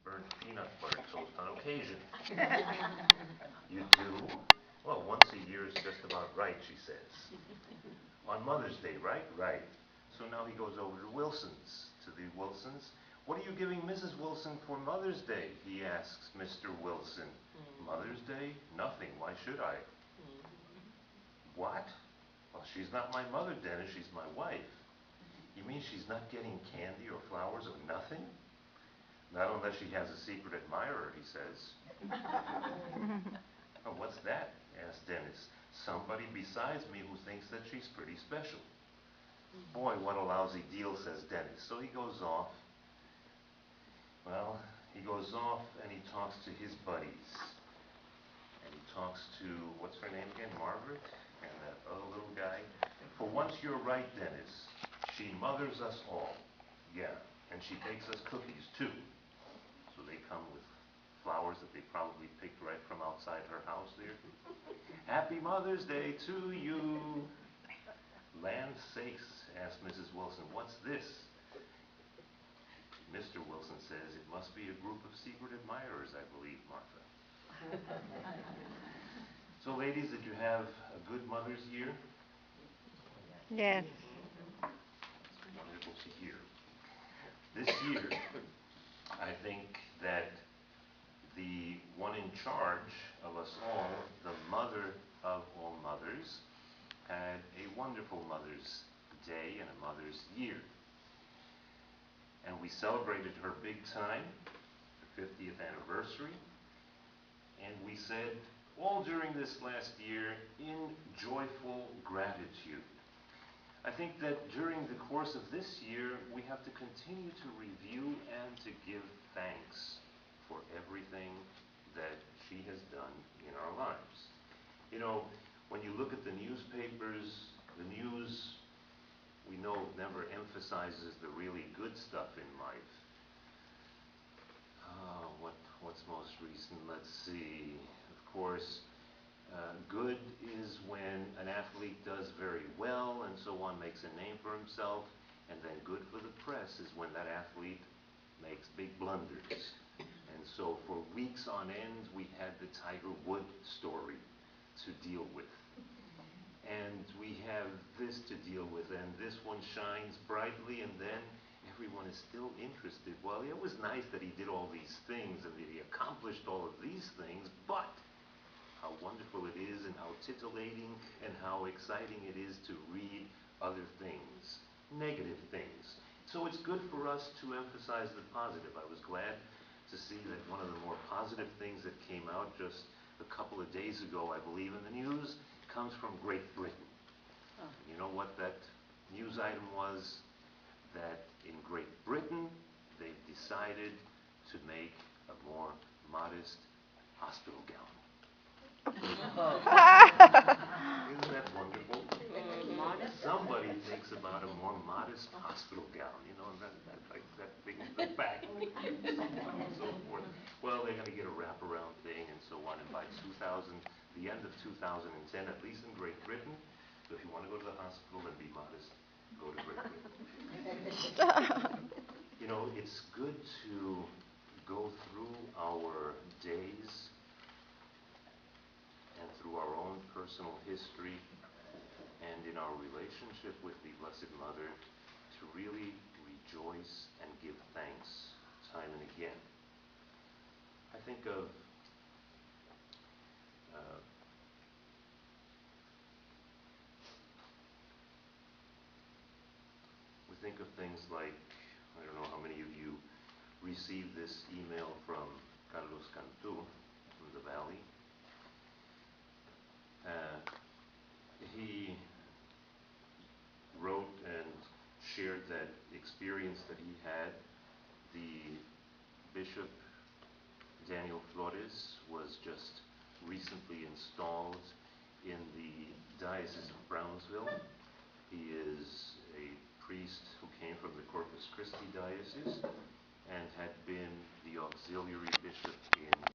burnt peanut butter toast on occasion. You do? Well, once a year is just about right, she says. On Mother's Day, right? Right. So now he goes over to Wilson's, to the Wilsons. What are you giving Mrs. Wilson for Mother's Day? He asks Mr. Wilson. Mother's Day? Nothing. Why should I? What? Well, she's not my mother, Dennis. She's my wife. You mean she's not getting candy or flowers or nothing? Not unless she has a secret admirer, he says. Oh, what's that? Asked Dennis. Somebody besides me who thinks that she's pretty special. Boy, what a lousy deal, says Dennis. So he goes off. Well, he goes off and he talks to his buddies. And he talks to, what's her name again? Margaret? And that other little guy. For once you're right, Dennis. She mothers us all. Yeah. And she bakes us cookies, too. So they come with flowers that they probably picked right from outside her house there. Happy Mother's Day to you. Land sakes, asked Mrs. Wilson, what's this? Mr. Wilson says, it must be a group of secret admirers, I believe, Martha. So ladies, did you have a good Mother's Year? Yes. It's wonderful to hear. This year, I think that the one in charge of us all, the mother of all mothers, had a wonderful Mother's Day and a Mother's Year. And we celebrated her big time, the 50th anniversary, and we said all during this last year in joyful gratitude. I think that during the course of this year, we have to continue to review and to give thanks for everything that she has done in our lives. You know, when you look at the newspapers, the news, we know, never emphasizes the really good stuff in life. What's most recent? Let's see. Of course, good is when an athlete does very well and so on, makes a name for himself. And then good for the press is when that athlete makes big blunders. And so for weeks on end, we had the Tiger Woods story to deal with. And we have this to deal with, and this one shines brightly, and then everyone is still interested. Well, it was nice that he did all these things and that he accomplished all of these things, but how wonderful it is and how titillating and how exciting it is to read other things, negative things. So it's good for us to emphasize the positive. I was glad to see that one of the more positive things that came out just a couple of days ago, I believe, in the news, comes from Great Britain. You know what that news item was? That in Great Britain, they've decided to make a more modest hospital gown. Isn't that wonderful? Somebody thinks about a more modest hospital gown, you know, and that thing in the back, and so on and so forth. Well, they're going to get a wraparound thing and so on, and by the end of 2010, at least in Great Britain, so if you want to go to the hospital and be modest, go to Great Britain. You know, it's good to go through our days and through our own personal history and in our relationship with the Blessed Mother to really rejoice and give thanks time and again. I think of we think of things like, I don't know how many of you received this email from Carlos Cantu from the Valley. He wrote and shared that experience that he had. The Bishop Daniel Flores was just recently installed in the Diocese of Brownsville. He is a priest who came from the Corpus Christi Diocese and had been the auxiliary bishop in